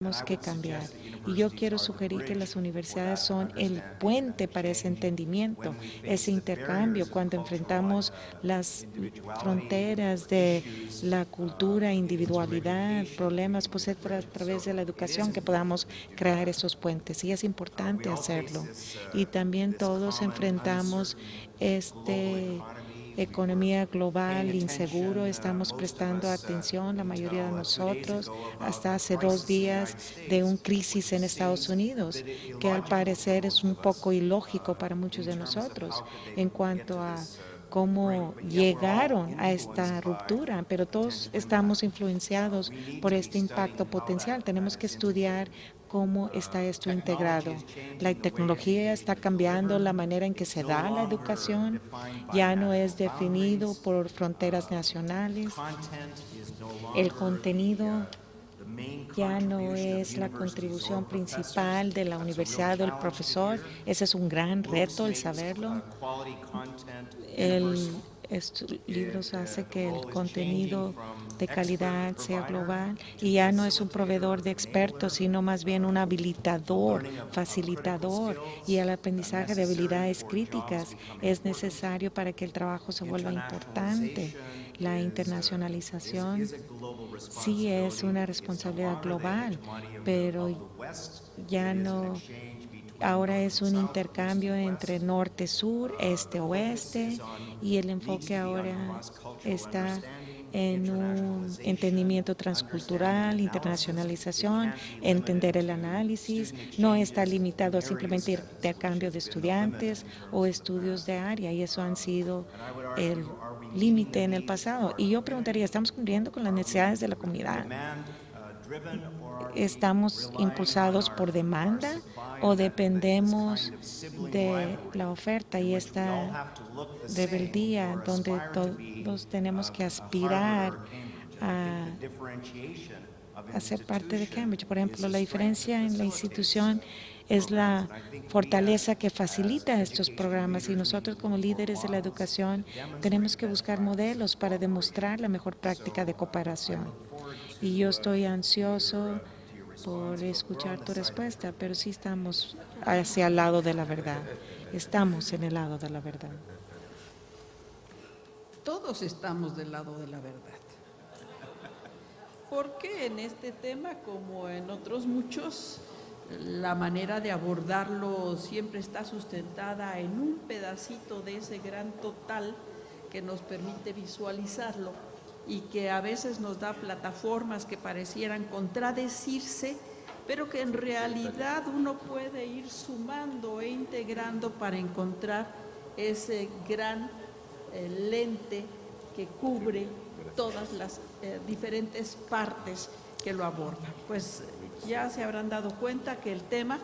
tenemos que cambiar. Y yo quiero sugerir que las universidades son el puente para ese entendimiento, ese intercambio, cuando enfrentamos las fronteras de la cultura, individualidad, problemas, pues es a través de la educación que podamos crear esos puentes. Y es importante hacerlo. Y también todos enfrentamos este economía global inseguro, estamos prestando atención, la mayoría de nosotros, hasta hace 2 días, de una crisis en Estados Unidos, que al parecer es un poco ilógico para muchos de nosotros en cuanto a cómo llegaron a esta ruptura, pero todos estamos influenciados por este impacto potencial. Tenemos que estudiar cómo está esto integrado. La tecnología está cambiando la manera en que se da la educación, ya no es definido por fronteras nacionales. El contenido ya no es la contribución principal de la universidad o del profesor. Ese es un gran reto, el saberlo. Estos libros hace que el contenido de calidad sea global y ya no es un proveedor de expertos, sino más bien un habilitador, facilitador, y el aprendizaje de habilidades críticas es necesario para que el trabajo se vuelva importante. La internacionalización sí es una responsabilidad global, pero ya no. Ahora es un intercambio entre norte-sur, este-oeste, y el enfoque ahora está en un entendimiento transcultural, internacionalización, entender el análisis, no está limitado a simplemente intercambio de estudiantes o estudios de área, y eso han sido el límite en el pasado. Y yo preguntaría, ¿estamos cumpliendo con las necesidades de la comunidad? ¿Estamos impulsados por demanda o dependemos de la oferta y esta rebeldía donde todos tenemos que aspirar a ser parte de Cambridge? Por ejemplo, la diferencia en la institución es la fortaleza que facilita estos programas, y nosotros como líderes de la educación tenemos que buscar modelos para demostrar la mejor práctica de cooperación. Y yo estoy ansioso por escuchar tu respuesta, pero sí estamos hacia el lado de la verdad. Estamos en el lado de la verdad. Todos estamos del lado de la verdad. Porque en este tema, como en otros muchos, la manera de abordarlo siempre está sustentada en un pedacito de ese gran total que nos permite visualizarlo y que a veces nos da plataformas que parecieran contradecirse, pero que en realidad uno puede ir sumando e integrando para encontrar ese gran lente que cubre todas las diferentes partes que lo abordan. Pues ya se habrán dado cuenta que el tema,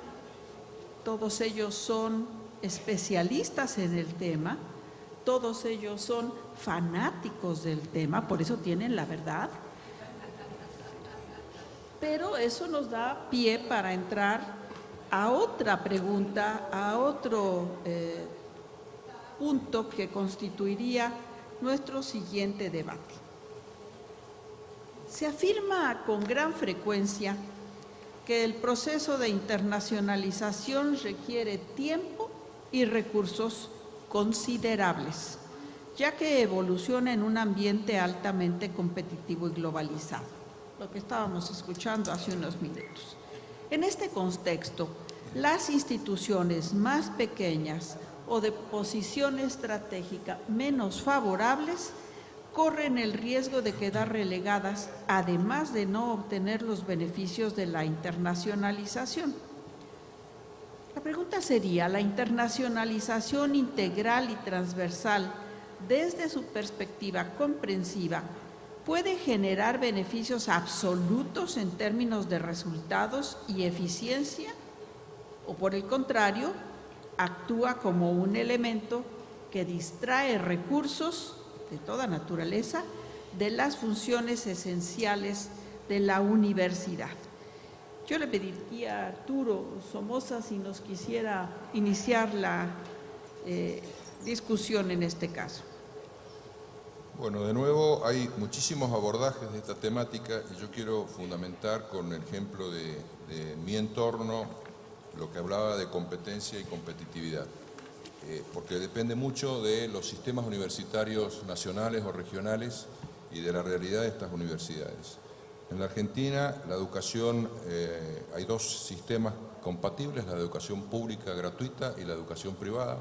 todos ellos son especialistas en el tema, todos ellos son fanáticos del tema, por eso tienen la verdad. Pero eso nos da pie para entrar a otra pregunta, a otro punto que constituiría nuestro siguiente debate. Se afirma con gran frecuencia que el proceso de internacionalización requiere tiempo y recursos considerables, ya que evoluciona en un ambiente altamente competitivo y globalizado, lo que estábamos escuchando hace unos minutos. En este contexto, las instituciones más pequeñas o de posición estratégica menos favorables corren el riesgo de quedar relegadas, además de no obtener los beneficios de la internacionalización. La pregunta sería, ¿la internacionalización integral y transversal, desde su perspectiva comprensiva, puede generar beneficios absolutos en términos de resultados y eficiencia? ¿O por el contrario, actúa como un elemento que distrae recursos de toda naturaleza de las funciones esenciales de la universidad? Yo le pediría a Arturo Somoza si nos quisiera iniciar la discusión en este caso. Bueno, de nuevo hay muchísimos abordajes de esta temática y yo quiero fundamentar con el ejemplo de mi entorno lo que hablaba de competencia y competitividad, porque depende mucho de los sistemas universitarios nacionales o regionales y de la realidad de estas universidades. En la Argentina, la educación, hay dos sistemas compatibles, la educación pública gratuita y la educación privada.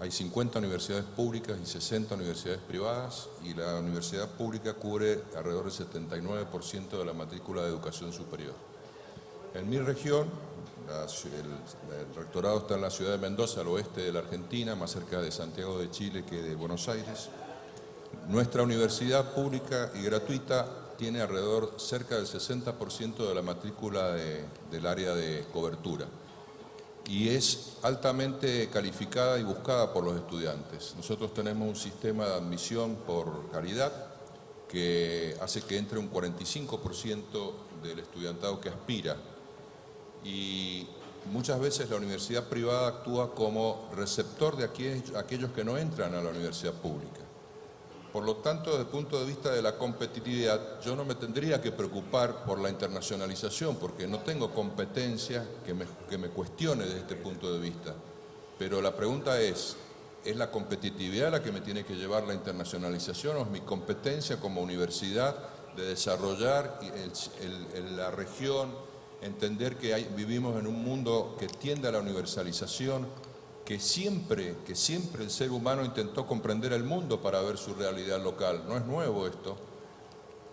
Hay 50 universidades públicas y 60 universidades privadas y la universidad pública cubre alrededor del 79% de la matrícula de educación superior. En mi región, el rectorado está en la ciudad de Mendoza, al oeste de la Argentina, más cerca de Santiago de Chile que de Buenos Aires. Nuestra universidad pública y gratuita tiene alrededor cerca del 60% de la matrícula del área de cobertura y es altamente calificada y buscada por los estudiantes. Nosotros tenemos un sistema de admisión por calidad que hace que entre un 45% del estudiantado que aspira y muchas veces la universidad privada actúa como receptor de aquellos que no entran a la universidad pública. Por lo tanto, desde el punto de vista de la competitividad, yo no me tendría que preocupar por la internacionalización, porque no tengo competencia que me cuestione desde este punto de vista. Pero la pregunta ¿es la competitividad la que me tiene que llevar la internacionalización o es mi competencia como universidad de desarrollar la región, entender que vivimos en un mundo que tiende a la universalización, que siempre el ser humano intentó comprender el mundo para ver su realidad local. No es nuevo esto.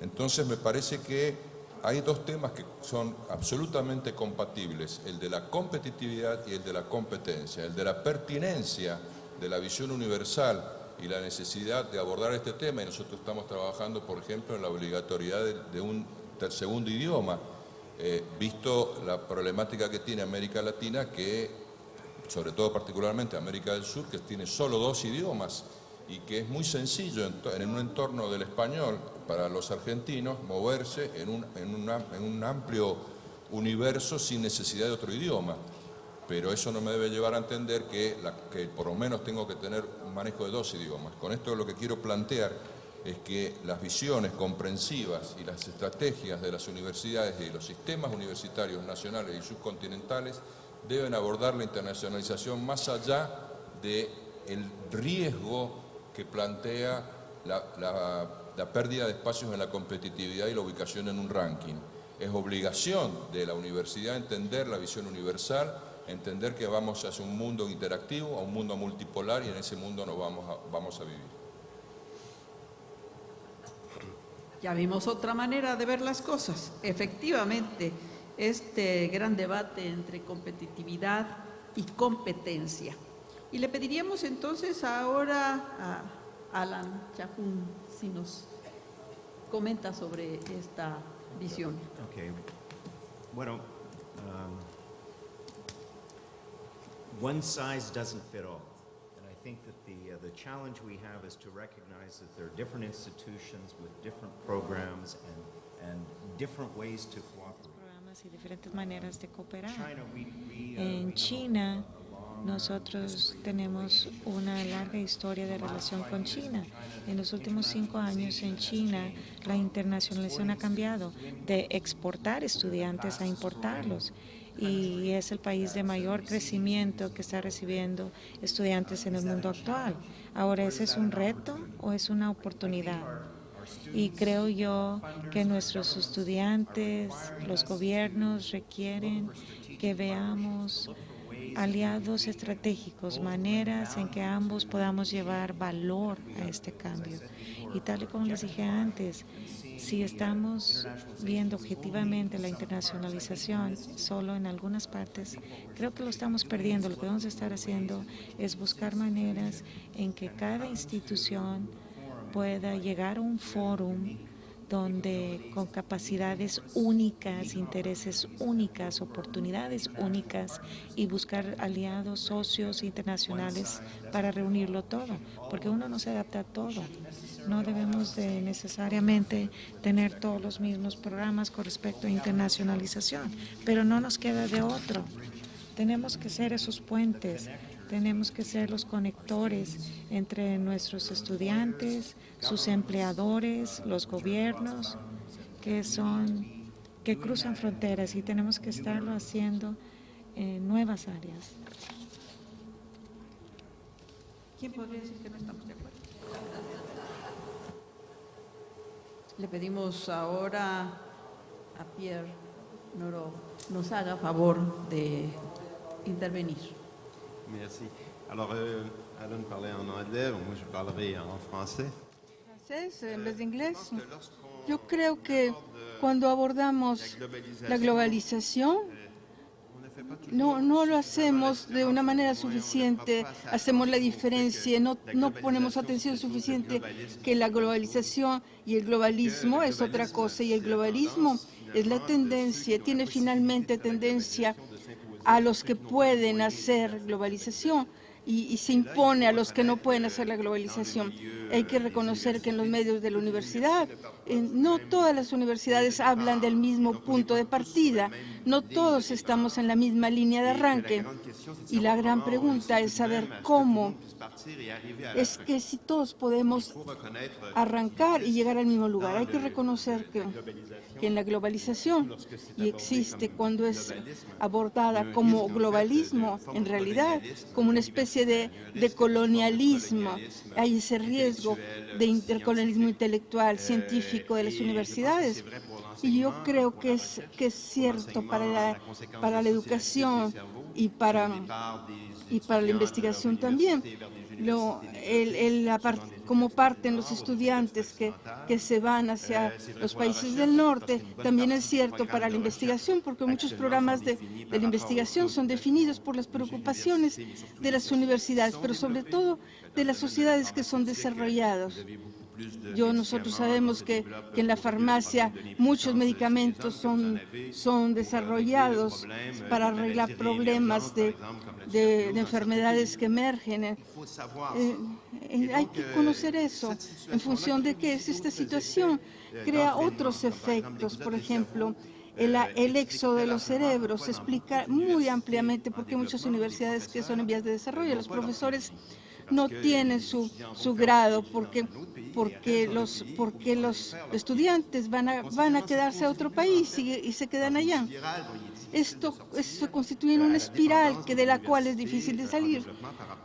Entonces me parece que hay dos temas que son absolutamente compatibles, el de la competitividad y el de la competencia, el de la pertinencia de la visión universal y la necesidad de abordar este tema. Y nosotros estamos trabajando, por ejemplo, en la obligatoriedad de un segundo idioma, visto la problemática que tiene América Latina, que sobre todo particularmente América del Sur, que tiene solo 2 idiomas y que es muy sencillo en un entorno del español para los argentinos moverse en un amplio universo sin necesidad de otro idioma. Pero eso no me debe llevar a entender que por lo menos tengo que tener un manejo de 2 idiomas. Con esto lo que quiero plantear es que las visiones comprensivas y las estrategias de las universidades y los sistemas universitarios nacionales y subcontinentales deben abordar la internacionalización más allá del riesgo que plantea la pérdida de espacios en la competitividad y la ubicación en un ranking. Es obligación de la universidad entender la visión universal, entender que vamos hacia un mundo interactivo, a un mundo multipolar y en ese mundo nos vamos a vivir. Ya vimos otra manera de ver las cosas. Efectivamente, este gran debate entre competitividad y competencia. Y le pediríamos entonces ahora a Alan Chapun si nos comenta sobre esta visión. Okay. Bueno, one size doesn't fit all. And I think that the challenge we have is to recognize that there are different institutions with different programs and different ways to cooperate. Y diferentes maneras de cooperar. En China, nosotros tenemos una larga historia de relación con China. En los últimos 5 años en China, la internacionalización ha cambiado de exportar estudiantes a importarlos. Y es el país de mayor crecimiento que está recibiendo estudiantes en el mundo actual. Ahora, ¿ese es un reto o es una oportunidad? Y creo yo que nuestros estudiantes, los gobiernos requieren que veamos aliados estratégicos, maneras en que ambos podamos llevar valor a este cambio. Y tal y como les dije antes, si estamos viendo objetivamente la internacionalización solo en algunas partes, creo que lo estamos perdiendo. Lo que vamos a estar haciendo es buscar maneras en que cada institución pueda llegar a un fórum donde con capacidades únicas, intereses únicas, oportunidades únicas y buscar aliados, socios internacionales para reunirlo todo, porque uno no se adapta a todo. No debemos de necesariamente tener todos los mismos programas con respecto a internacionalización, pero no nos queda de otro. Tenemos que ser esos puentes Tenemos que ser los conectores entre nuestros estudiantes, sus empleadores, los gobiernos que cruzan fronteras, y tenemos que estarlo haciendo en nuevas áreas. ¿Quién podría decir que no estamos de acuerdo? Le pedimos ahora a Pierre Noro nos haga favor de intervenir. Merci. Alors, Alan parlait en anglais, moi je parlerai en français. Francés en vez de inglés. Yo creo que cuando abordamos la globalización, no lo hacemos de una manera suficiente, hacemos la diferencia, no ponemos atención suficiente que la globalización y el globalismo es otra cosa, y el globalismo es la tendencia, tiene finalmente tendencia a los que pueden hacer globalización y se impone a los que no pueden hacer la globalización. Hay que reconocer que en los medios de la universidad, no todas las universidades hablan del mismo punto de partida, no todos estamos en la misma línea de arranque. Y la gran pregunta es saber cómo, es que si todos podemos arrancar y llegar al mismo lugar. Hay que reconocer que en la globalización, y existe cuando es abordada como globalismo, en realidad, como una especie de colonialismo, hay ese riesgo de intercolonialismo intelectual, científico de las universidades. Y yo creo que es cierto para la educación y para la investigación también. Como parten los estudiantes que se van hacia los países del norte, también es cierto para la investigación, porque muchos programas de la investigación son definidos por las preocupaciones de las universidades, pero sobre todo de las sociedades que son desarrolladas. Nosotros sabemos que en la farmacia muchos medicamentos son desarrollados para arreglar problemas de enfermedades que emergen. Hay que conocer eso. En función de qué es esta situación, crea otros efectos. Por ejemplo, el éxodo de los cerebros se explica muy ampliamente porque muchas universidades que son en vías de desarrollo, los profesores no tienen su grado porque los estudiantes van a quedarse a otro país y se quedan allá. Esto se constituye en una espiral de la cual es difícil de salir.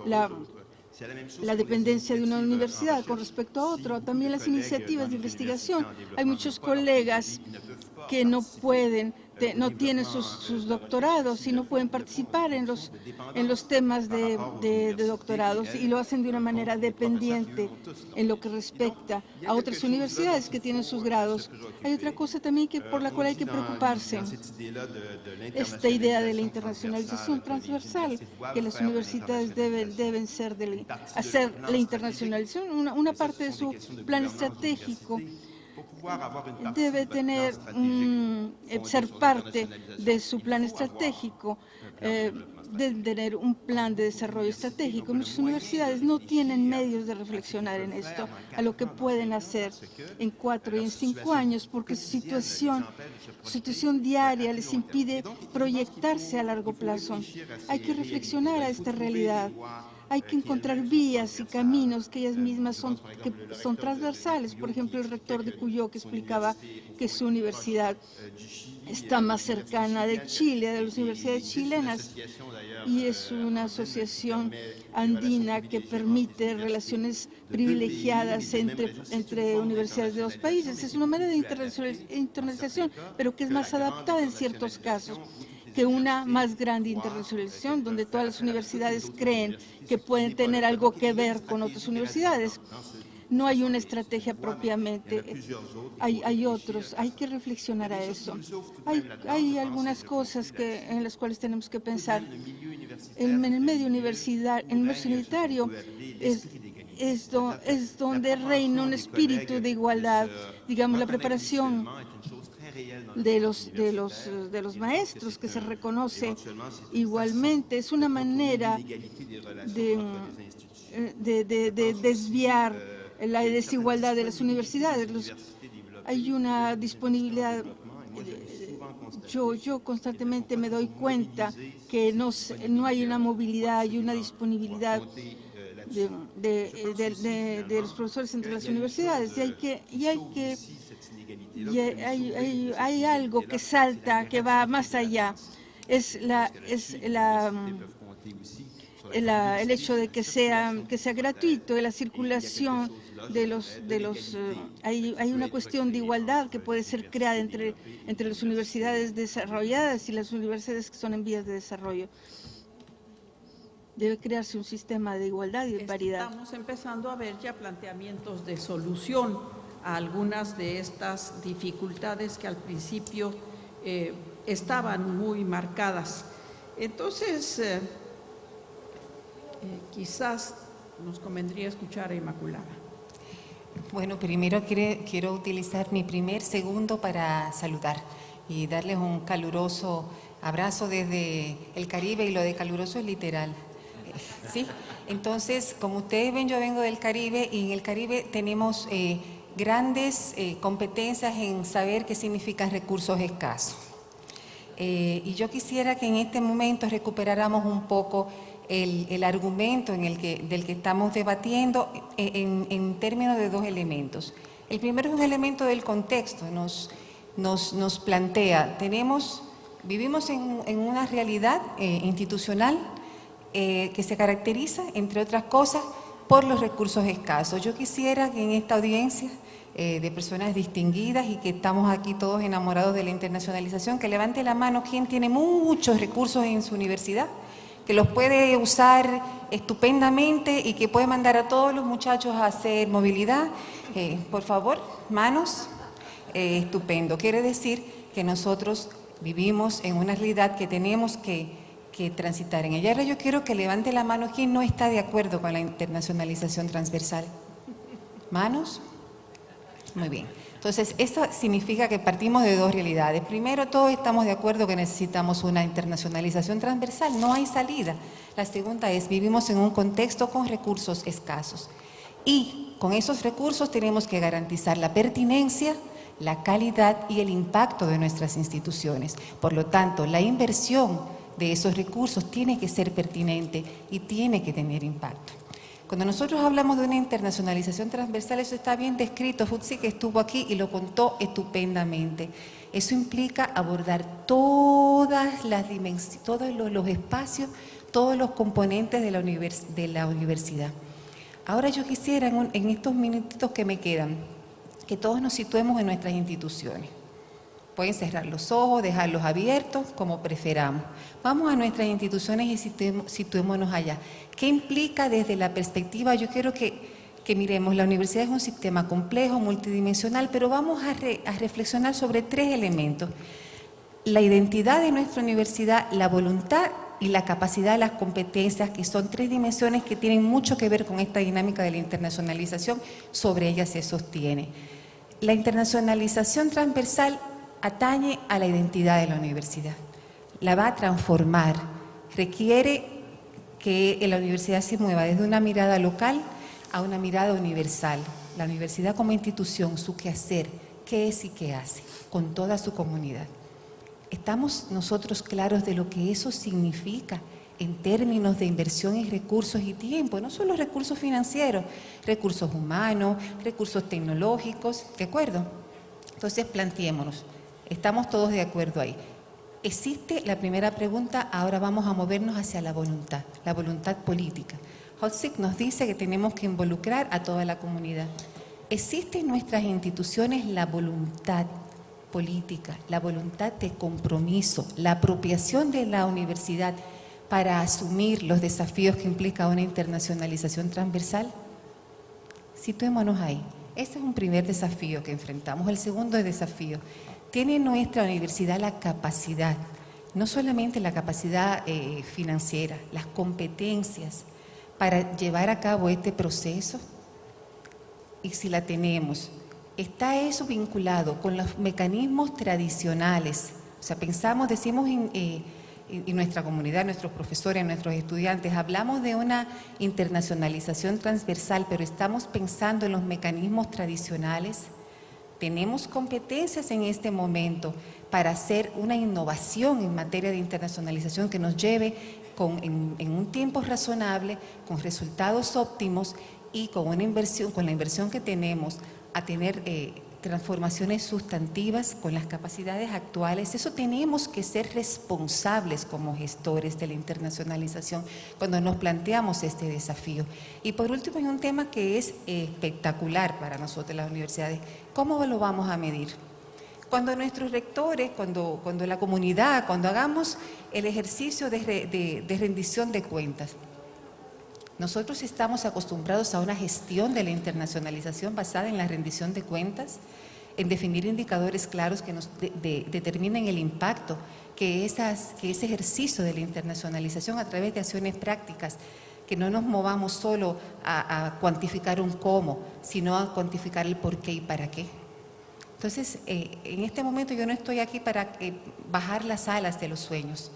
La dependencia de una universidad con respecto a otro, también las iniciativas de investigación. Hay muchos colegas que no tienen sus doctorados y no pueden participar en los temas de doctorados, y lo hacen de una manera dependiente en lo que respecta a otras universidades que tienen sus grados. Hay otra cosa también por la cual hay que preocuparse, esta idea de la internacionalización transversal, que las universidades deben hacer la internacionalización, una parte de su plan estratégico. Debe ser parte de su plan estratégico, de tener un plan de desarrollo estratégico. Muchas universidades no tienen medios de reflexionar en esto, a lo que pueden hacer en 4 y en 5 años, porque su situación diaria les impide proyectarse a largo plazo. Hay que reflexionar a esta realidad. Hay que encontrar vías y caminos que ellas mismas son transversales. Por ejemplo, el rector de Cuyo, que explicaba que su universidad está más cercana de Chile, de las universidades chilenas, y es una asociación andina que permite relaciones privilegiadas entre universidades de dos países. Es una manera de internacionalización, pero que es más adaptada en ciertos casos que una más grande internacionalización, donde todas las universidades creen que pueden tener algo que ver con otras universidades. No hay una estrategia propiamente, hay otros, hay que reflexionar a eso. Hay algunas cosas en las cuales tenemos que pensar. En el medio universitario es donde reina un espíritu de igualdad, digamos, la preparación de los maestros, que se reconoce igualmente. Es una manera de desviar la desigualdad de las universidades. Hay una disponibilidad yo constantemente me doy cuenta que no hay una movilidad y una disponibilidad de los profesores entre las universidades, hay algo que salta, que va más allá. El hecho de que sea gratuito, de la circulación hay una cuestión de igualdad que puede ser creada entre las universidades desarrolladas y las universidades que son en vías de desarrollo. Debe crearse un sistema de igualdad y de paridad. Estamos empezando a ver ya planteamientos de solución a algunas de estas dificultades que al principio estaban muy marcadas. Entonces, quizás nos convendría escuchar a Inmaculada. Bueno, primero quiero utilizar mi primer segundo para saludar y darles un caluroso abrazo desde el Caribe, y lo de caluroso es literal. ¿Sí? Entonces, como ustedes ven, yo vengo del Caribe y en el Caribe tenemos grandes competencias en saber qué significan recursos escasos. Y yo quisiera que en este momento recuperáramos un poco el argumento del que estamos debatiendo en términos de dos elementos. El primero es un elemento del contexto, nos plantea, vivimos en una realidad institucional que se caracteriza, entre otras cosas, por los recursos escasos. Yo quisiera que en esta audiencia de personas distinguidas y que estamos aquí todos enamorados de la internacionalización, que levante la mano quien tiene muchos recursos en su universidad, que los puede usar estupendamente y que puede mandar a todos los muchachos a hacer movilidad. Por favor, manos. Estupendo. Quiere decir que nosotros vivimos en una realidad que tenemos que transitar en ella. Ahora yo quiero que levante la mano quien no está de acuerdo con la internacionalización transversal. ¿Manos? Muy bien. Entonces, eso significa que partimos de dos realidades. Primero, todos estamos de acuerdo que necesitamos una internacionalización transversal, no hay salida. La segunda es, vivimos en un contexto con recursos escasos. Y con esos recursos tenemos que garantizar la pertinencia, la calidad y el impacto de nuestras instituciones. Por lo tanto, la inversión de esos recursos tiene que ser pertinente y tiene que tener impacto. Cuando nosotros hablamos de una internacionalización transversal, eso está bien descrito. Futsi, que estuvo aquí y lo contó estupendamente. Eso implica abordar todas las dimensiones, todos los espacios, todos los componentes de la universidad. Ahora yo quisiera, en estos minutitos que me quedan, que todos nos situemos en nuestras instituciones. Pueden cerrar los ojos, dejarlos abiertos, como preferamos. Vamos a nuestras instituciones y situémonos allá. ¿Qué implica desde la perspectiva? Yo quiero que miremos, la universidad es un sistema complejo, multidimensional, pero vamos a reflexionar sobre tres elementos. La identidad de nuestra universidad, la voluntad y la capacidad de las competencias, que son tres dimensiones que tienen mucho que ver con esta dinámica de la internacionalización, sobre ellas se sostiene. La internacionalización transversal atañe a la identidad de la universidad, la va a transformar, requiere que la universidad se mueva desde una mirada local a una mirada universal. La universidad como institución, su quehacer, qué es y qué hace, con toda su comunidad. ¿Estamos nosotros claros de lo que eso significa en términos de inversión en recursos y tiempo? No solo recursos financieros, recursos humanos, recursos tecnológicos, ¿de acuerdo? Entonces planteémonos. Estamos todos de acuerdo ahí. Existe la primera pregunta, ahora vamos a movernos hacia la voluntad política. Hotzig nos dice que tenemos que involucrar a toda la comunidad. ¿Existe en nuestras instituciones la voluntad política, la voluntad de compromiso, la apropiación de la universidad para asumir los desafíos que implica una internacionalización transversal? Situémonos ahí. Ese es un primer desafío que enfrentamos. El segundo desafío: ¿tiene nuestra universidad la capacidad, no solamente la capacidad financiera, las competencias para llevar a cabo este proceso? Y si la tenemos, ¿está eso vinculado con los mecanismos tradicionales? O sea, decimos en nuestra comunidad, nuestros profesores, nuestros estudiantes, hablamos de una internacionalización transversal, pero estamos pensando en los mecanismos tradicionales. Tenemos competencias en este momento para hacer una innovación en materia de internacionalización que nos lleve en un tiempo razonable, con resultados óptimos y con una inversión, con la inversión que tenemos, a tener transformaciones sustantivas con las capacidades actuales. Eso tenemos que ser responsables como gestores de la internacionalización cuando nos planteamos este desafío. Y por último, hay un tema que es espectacular para nosotros las universidades. ¿Cómo lo vamos a medir? Cuando nuestros rectores, cuando la comunidad, cuando hagamos el ejercicio de rendición de cuentas, nosotros estamos acostumbrados a una gestión de la internacionalización basada en la rendición de cuentas, en definir indicadores claros que nos determinen el impacto que ese ejercicio de la internacionalización a través de acciones prácticas, que no nos movamos solo a cuantificar un cómo, sino a cuantificar el por qué y para qué. Entonces, en este momento yo no estoy aquí para bajar las alas de los sueños.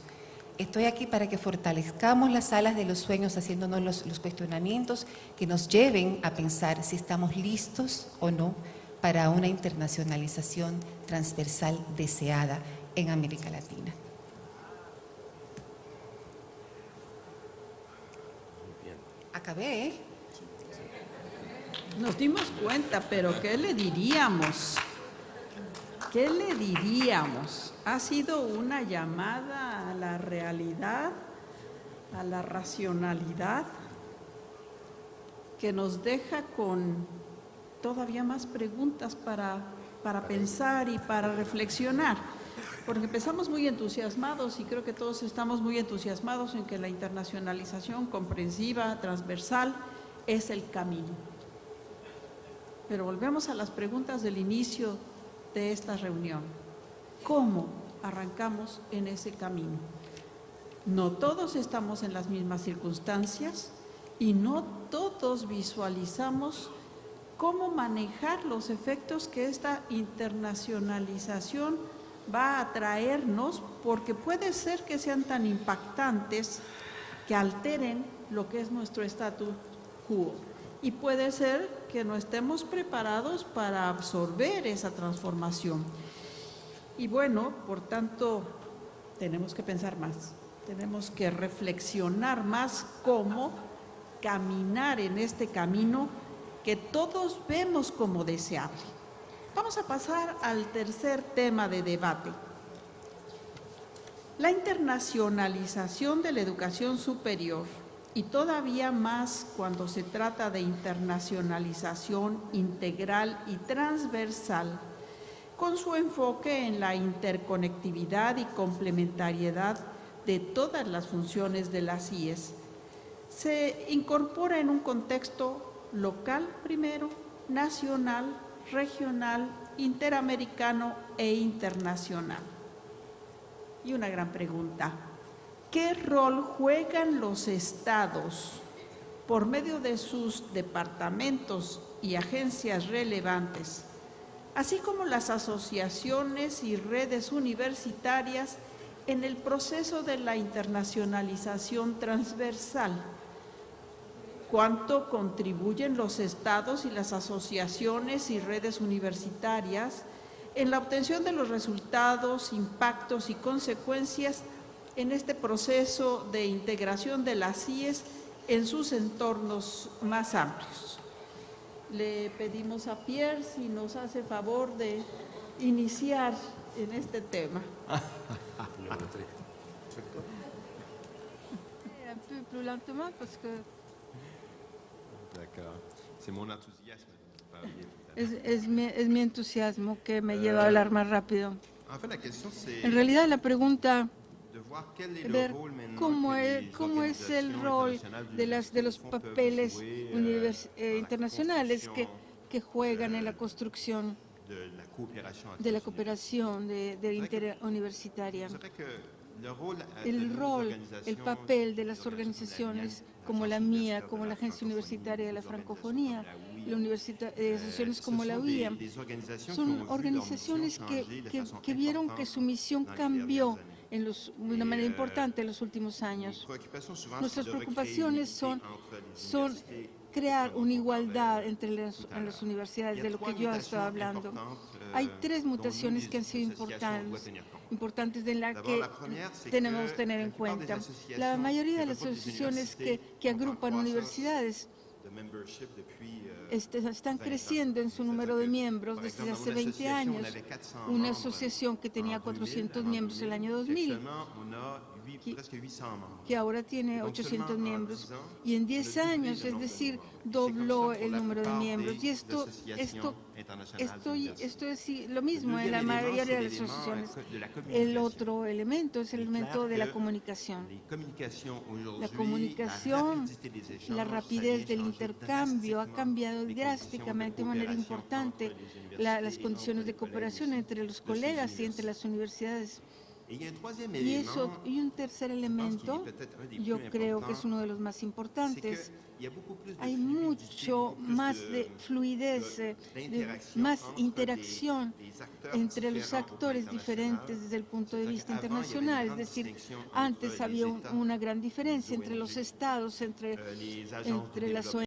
Estoy aquí para que fortalezcamos las alas de los sueños haciéndonos los cuestionamientos que nos lleven a pensar si estamos listos o no para una internacionalización transversal deseada en América Latina. Acabé, ¿eh? Nos dimos cuenta, pero ¿qué le diríamos? ¿Qué le diríamos? Ha sido una llamada a la realidad, a la racionalidad, que nos deja con todavía más preguntas para pensar y para reflexionar. Porque empezamos muy entusiasmados y creo que todos estamos muy entusiasmados en que la internacionalización comprensiva, transversal, es el camino. Pero volvemos a las preguntas del inicio de esta reunión. ¿Cómo arrancamos en ese camino? No todos estamos en las mismas circunstancias y no todos visualizamos cómo manejar los efectos que esta internacionalización va a traernos, porque puede ser que sean tan impactantes que alteren lo que es nuestro status quo. Y puede ser que no estemos preparados para absorber esa transformación. Y bueno, por tanto, tenemos que pensar más, tenemos que reflexionar más cómo caminar en este camino que todos vemos como deseable. Vamos a pasar al tercer tema de debate. La internacionalización de la educación superior, y todavía más cuando se trata de internacionalización integral y transversal, con su enfoque en la interconectividad y complementariedad de todas las funciones de las IES, se incorpora en un contexto local primero, nacional, regional, interamericano e internacional. Y una gran pregunta: ¿qué rol juegan los estados por medio de sus departamentos y agencias relevantes, así como las asociaciones y redes universitarias en el proceso de la internacionalización transversal? ¿Cuánto contribuyen los estados y las asociaciones y redes universitarias en la obtención de los resultados, impactos y consecuencias en este proceso de integración de las IES en sus entornos más amplios? Le pedimos a Pierre si nos hace favor de iniciar en este tema. Un peu plus lentement parce que D'accord. C'est mon enthousiasme de parler. es mi entusiasmo que me lleva a hablar más rápido. En fait, la question, c'est En realidad la pregunta de voir quel est es le ver rôle maintenant cómo que es les el rol organisations de los internationales peuvent papeles jouer, dans la internacionales construction que juegan en la construcción de la coopération de la internationale. cooperación interuniversitaria. C'est vrai que le rôle de El nos rol, organisations, el papel de las des organizaciones la como la Agence mía, universitaire como de la Agencia Universitaria de la des Francofonía, organisations comme la UIA, asociaciones ce como la sont UIA, des organisations qui ont son vu leur organizaciones mission que, changer de que- façon que vieron que importante su misión dans les cambió dernières années. de una manera importante en los últimos años. Nuestras preocupaciones son crear una igualdad entre las universidades, de lo que yo estaba hablando. Hay tres mutaciones que han sido importantes de las que tenemos que tener en cuenta. La mayoría de las asociaciones que agrupan universidades están creciendo en su número de miembros desde hace 20 años. Una asociación que tenía 400 miembros el año 2000, que ahora tiene 800 miembros, y en 10 años, es decir, dobló el número de miembros. Y esto es lo mismo en la mayoría de las asociaciones. El otro elemento es el elemento de la comunicación. La comunicación, la rapidez del intercambio ha cambiado drásticamente de manera importante las condiciones de cooperación entre los colegas y entre las universidades. Y un tercer elemento, yo creo que es uno de los más importantes. Hay mucho más de fluidez, más interacción entre los actores diferentes desde el punto de vista internacional. Es decir, antes había una gran diferencia entre los estados, entre las ONG,